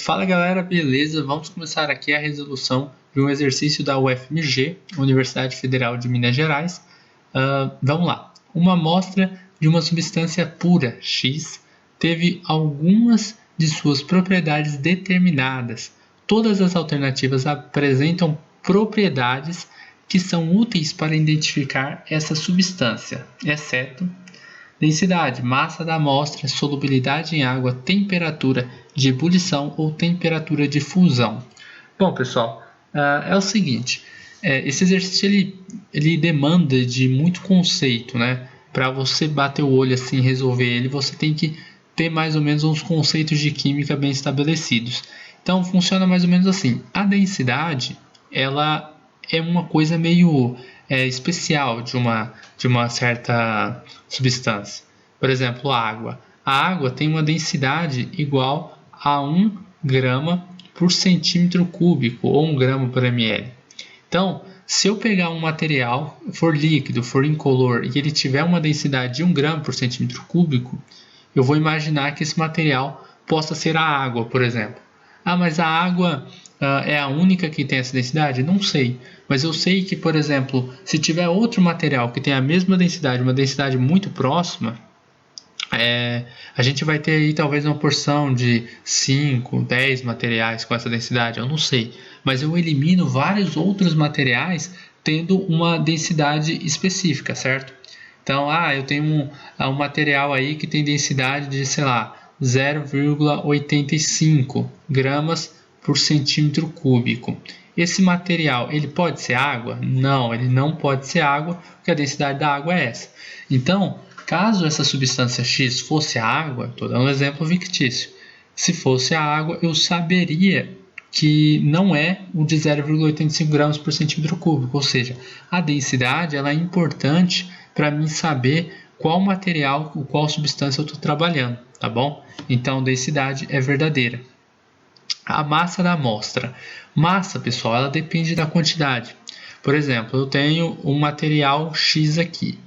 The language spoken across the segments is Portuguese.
Fala galera, beleza? Vamos começar aqui a resolução de um exercício da UFMG, Universidade Federal de Minas Gerais. Vamos lá. Uma amostra de uma substância pura, X, teve algumas de suas propriedades determinadas. Todas as alternativas apresentam propriedades que são úteis para identificar essa substância, exceto densidade, massa da amostra, solubilidade em água, temperatura de ebulição ou temperatura de fusão. Bom, pessoal, é o seguinte, esse exercício ele demanda de muito conceito, né? Para você bater o olho assim e resolver ele, você tem que ter mais ou menos uns conceitos de química bem estabelecidos. Então, funciona mais ou menos assim. A densidade, ela é uma coisa meio especial de uma certa substância. Por exemplo, a água. A água tem uma densidade igual a 1 grama por centímetro cúbico ou 1 grama por ml. Então, se eu pegar um material, for líquido, for incolor, e ele tiver uma densidade de 1 grama por centímetro cúbico, eu vou imaginar que esse material possa ser a água, por exemplo. Mas a água é a única que tem essa densidade? Não sei. Mas eu sei que, por exemplo, se tiver outro material que tem a mesma densidade, uma densidade muito próxima, a gente vai ter aí talvez uma porção de 5, 10 materiais com essa densidade, eu não sei. Mas eu elimino vários outros materiais tendo uma densidade específica, certo? Então, eu tenho um material aí que tem densidade de, sei lá, 0,85 gramas por centímetro cúbico. Esse material, ele pode ser água? Não, ele não pode ser água, porque a densidade da água é essa. Então, caso essa substância X fosse a água, estou dando um exemplo fictício, se fosse a água, eu saberia que não é o de 0,85 gramas por centímetro cúbico, ou seja, a densidade ela é importante para mim saber qual material, qual substância eu estou trabalhando, tá bom? Então, densidade é verdadeira. A massa da amostra. Massa, pessoal, ela depende da quantidade. Por exemplo, eu tenho um material X aqui.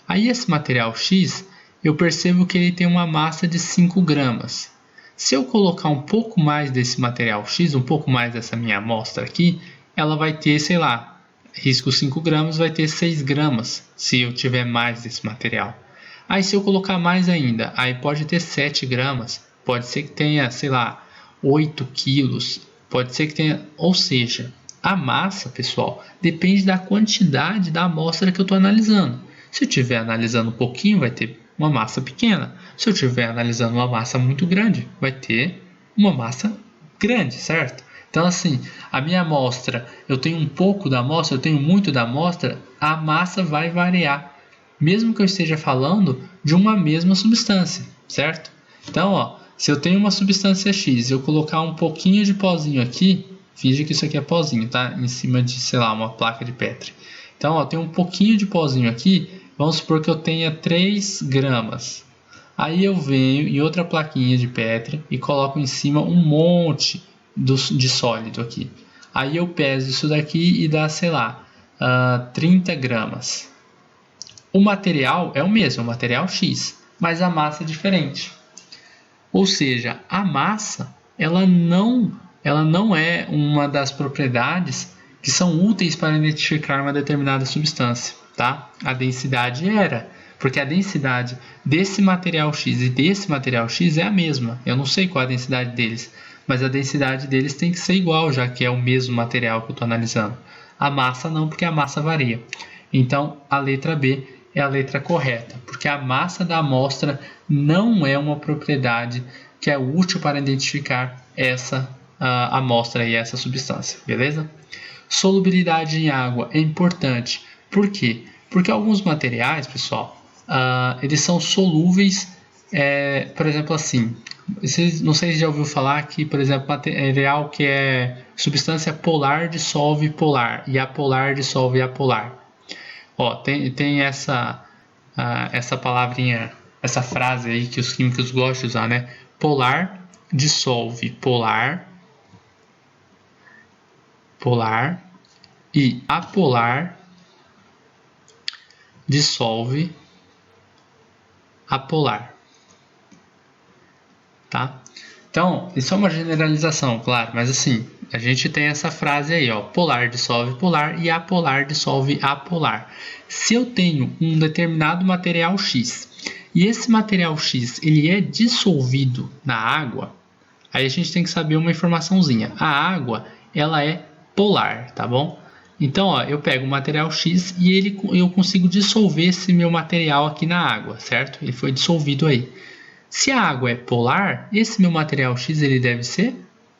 Aí esse material X, eu percebo que ele tem uma massa de 5 gramas. Se eu colocar um pouco mais desse material X, um pouco mais dessa minha amostra aqui, ela vai ter, sei lá, risco 5 gramas, vai ter 6 gramas, se eu tiver mais desse material. Aí se eu colocar mais ainda, aí pode ter 7 gramas, pode ser que tenha, sei lá, 8 quilos, pode ser que tenha, ou seja, a massa, pessoal, depende da quantidade da amostra que eu estou analisando. Se eu estiver analisando um pouquinho, vai ter uma massa pequena. Se eu estiver analisando uma massa muito grande, vai ter uma massa grande, certo? Então, assim, a minha amostra, eu tenho um pouco da amostra, eu tenho muito da amostra, a massa vai variar, mesmo que eu esteja falando de uma mesma substância, certo? Então, se eu tenho uma substância X e eu colocar um pouquinho de pozinho aqui, finge que isso aqui é pozinho, tá? Em cima de, sei lá, uma placa de Petri. Então, tem um pouquinho de pozinho aqui, vamos supor que eu tenha 3 gramas. Aí eu venho em outra plaquinha de Petri e coloco em cima um monte de sólido aqui. Aí eu peso isso daqui e dá, sei lá, 30 gramas. O material é o mesmo, o material X, mas a massa é diferente. Ou seja, a massa ela não é uma das propriedades que são úteis para identificar uma determinada substância, tá? A densidade era, porque a densidade desse material X e desse material X é a mesma. Eu não sei qual a densidade deles, mas a densidade deles tem que ser igual, já que é o mesmo material que eu estou analisando. A massa não, porque a massa varia. Então, a letra B é a letra correta, porque a massa da amostra não é uma propriedade que é útil para identificar essa amostra e essa substância, beleza? Solubilidade em água é importante. Por quê? Porque alguns materiais, pessoal, eles são solúveis, por exemplo, assim, não sei se já ouviu falar que, por exemplo, material que é substância polar dissolve polar e apolar dissolve apolar. Tem essa palavrinha, essa frase aí que os químicos gostam de usar, né? Polar dissolve polar, e apolar dissolve apolar, tá? Então, isso é uma generalização, claro, mas assim, a gente tem essa frase aí, ó, polar dissolve polar e apolar dissolve apolar. Se eu tenho um determinado material X e esse material X ele é dissolvido na água, aí a gente tem que saber uma informaçãozinha. A água, ela é polar, tá bom? Então, ó, eu pego o material X e eu consigo dissolver esse meu material aqui na água, certo? Ele foi dissolvido aí. Se a água é polar, esse meu material X ele deve ser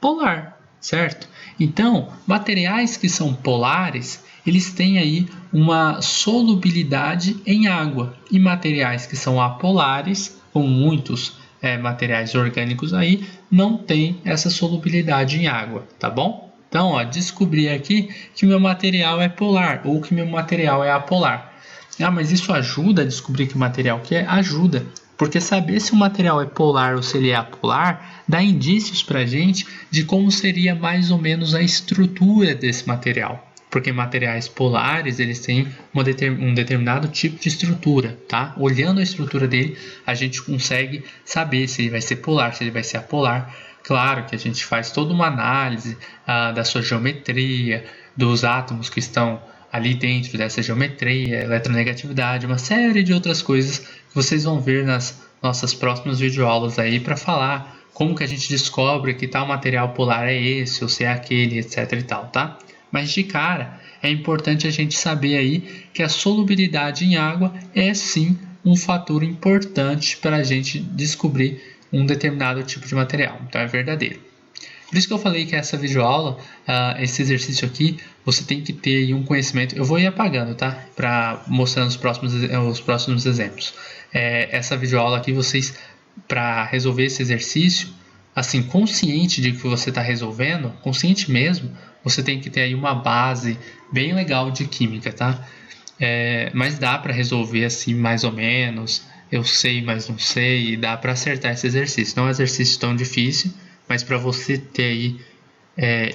polar, certo? Então, materiais que são polares, eles têm aí uma solubilidade em água. E materiais que são apolares, como muitos materiais orgânicos aí, não tem essa solubilidade em água, tá bom? Então, ó, descobri aqui que meu material é polar ou que meu material é apolar. Ah, mas isso ajuda a descobrir que material que é? Ajuda. Porque saber se o material é polar ou se ele é apolar dá indícios para a gente de como seria mais ou menos a estrutura desse material. Porque materiais polares eles têm um determinado tipo de estrutura, tá? Olhando a estrutura dele, a gente consegue saber se ele vai ser polar, se ele vai ser apolar. Claro que a gente faz toda uma análise da sua geometria, dos átomos que estão ali dentro dessa geometria, eletronegatividade, uma série de outras coisas que vocês vão ver nas nossas próximas videoaulas aí para falar como que a gente descobre que tal material polar é esse ou se é aquele, etc e tal, tá? Mas de cara, é importante a gente saber aí que a solubilidade em água é sim um fator importante para a gente descobrir um determinado tipo de material, então é verdadeiro. Por isso que eu falei que essa videoaula, esse exercício aqui, você tem que ter aí um conhecimento. Eu vou ir apagando, tá? Para mostrar os próximos exemplos. Essa videoaula aqui, vocês, para resolver esse exercício, assim, consciente de que você está resolvendo, consciente mesmo, você tem que ter aí uma base bem legal de química, tá? Mas dá para resolver assim, mais ou menos. Eu sei, mas não sei, e dá para acertar esse exercício. Não é um exercício tão difícil, mas para você ter aí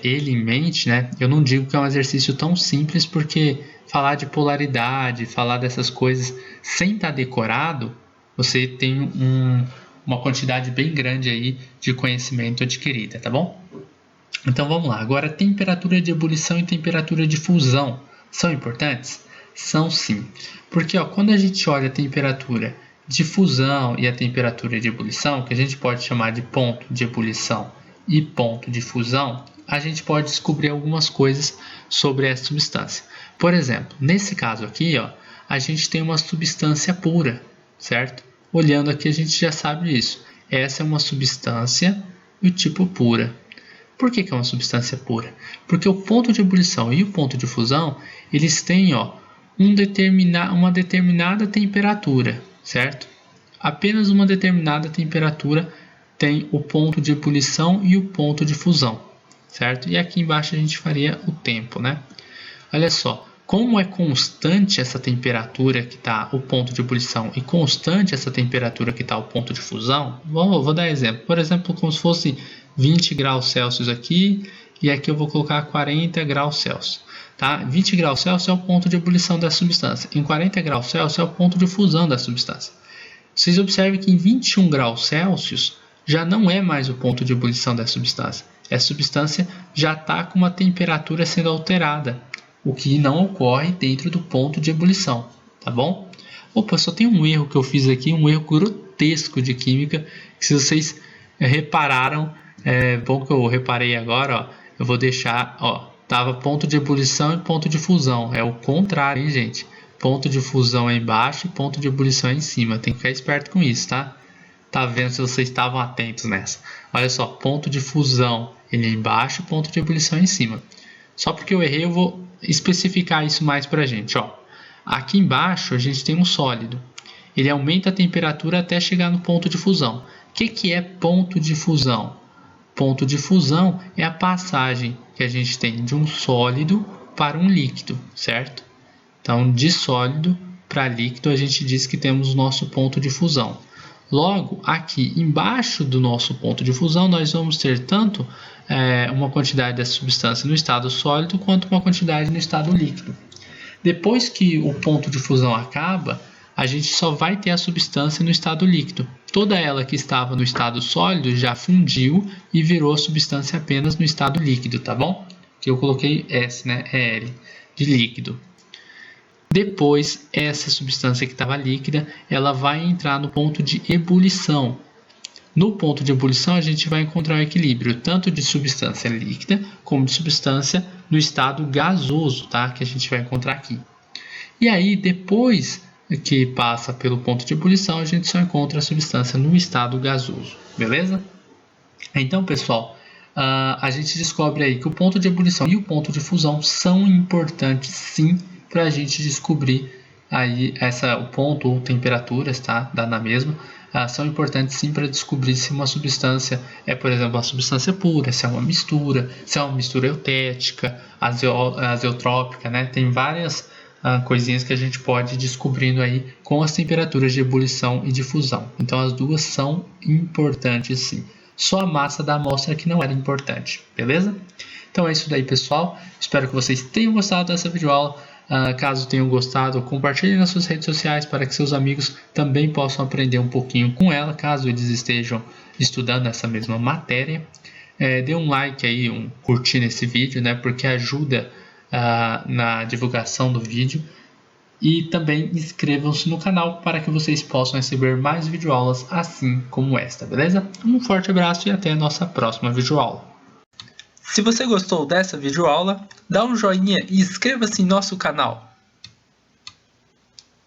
ele em mente, né? Eu não digo que é um exercício tão simples, porque falar de polaridade, falar dessas coisas sem estar decorado, você tem uma quantidade bem grande aí de conhecimento adquirida, tá bom? Então vamos lá. Agora, temperatura de ebulição e temperatura de fusão são importantes? São sim. Porque quando a gente olha a temperatura de fusão e a temperatura de ebulição, que a gente pode chamar de ponto de ebulição e ponto de fusão, a gente pode descobrir algumas coisas sobre essa substância. Por exemplo, nesse caso aqui, a gente tem uma substância pura, certo? Olhando aqui a gente já sabe isso. Essa é uma substância do tipo pura. Por que é uma substância pura? Porque o ponto de ebulição e o ponto de fusão, eles têm uma determinada temperatura, certo? Apenas uma determinada temperatura tem o ponto de ebulição e o ponto de fusão, certo? E aqui embaixo a gente faria o tempo, né? Olha só, como é constante essa temperatura que está o ponto de ebulição e constante essa temperatura que está o ponto de fusão, vou dar exemplo. Por exemplo, como se fosse 20 graus Celsius aqui e aqui eu vou colocar 40 graus Celsius. Tá? 20 graus Celsius é o ponto de ebulição da substância. Em 40 graus Celsius é o ponto de fusão da substância. Vocês observem que em 21 graus Celsius já não é mais o ponto de ebulição da substância. A substância já está com uma temperatura sendo alterada, o que não ocorre dentro do ponto de ebulição, tá bom? Opa, só tem um erro que eu fiz aqui, um erro grotesco de química, que se vocês repararam, é bom que eu reparei agora, eu vou deixar, tava ponto de ebulição e ponto de fusão, é o contrário, hein, gente? Ponto de fusão é embaixo e ponto de ebulição é em cima, tem que ficar esperto com isso, tá? Tá vendo se vocês estavam atentos nessa. Olha só, ponto de fusão ele é embaixo, ponto de ebulição é em cima. Só porque eu errei, eu vou especificar isso mais pra gente, Aqui embaixo a gente tem um sólido. Ele aumenta a temperatura até chegar no ponto de fusão. O que é ponto de fusão? Ponto de fusão é a passagem que a gente tem de um sólido para um líquido, certo? Então, de sólido para líquido, a gente diz que temos o nosso ponto de fusão. Logo, aqui embaixo do nosso ponto de fusão, nós vamos ter tanto uma quantidade dessa substância no estado sólido, quanto uma quantidade no estado líquido. Depois que o ponto de fusão acaba, a gente só vai ter a substância no estado líquido. Toda ela que estava no estado sólido já fundiu e virou substância apenas no estado líquido, tá bom? Que eu coloquei S, né? É L, de líquido. Depois, essa substância que estava líquida, ela vai entrar no ponto de ebulição. No ponto de ebulição, a gente vai encontrar o equilíbrio tanto de substância líquida como de substância no estado gasoso, tá? Que a gente vai encontrar aqui. E aí, depois que passa pelo ponto de ebulição, a gente só encontra a substância no estado gasoso, beleza? Então, pessoal, a gente descobre aí que o ponto de ebulição e o ponto de fusão são importantes, sim, para a gente descobrir aí o ponto ou temperaturas, tá? Dá na mesma. São importantes sim para descobrir se uma substância é, por exemplo, uma substância pura, se é uma mistura eutética, azeotrópica, né? Tem várias coisinhas que a gente pode ir descobrindo aí com as temperaturas de ebulição e de fusão. Então as duas são importantes sim. Só a massa da amostra que não era importante, beleza? Então é isso daí, pessoal. Espero que vocês tenham gostado dessa videoaula. Caso tenham gostado, compartilhem nas suas redes sociais para que seus amigos também possam aprender um pouquinho com ela, caso eles estejam estudando essa mesma matéria. Dê um like aí, curtir nesse vídeo, né, porque ajuda na divulgação do vídeo. E também inscrevam-se no canal para que vocês possam receber mais videoaulas assim como esta, beleza? Um forte abraço e até a nossa próxima videoaula. Se você gostou dessa videoaula, dá um joinha e inscreva-se em nosso canal.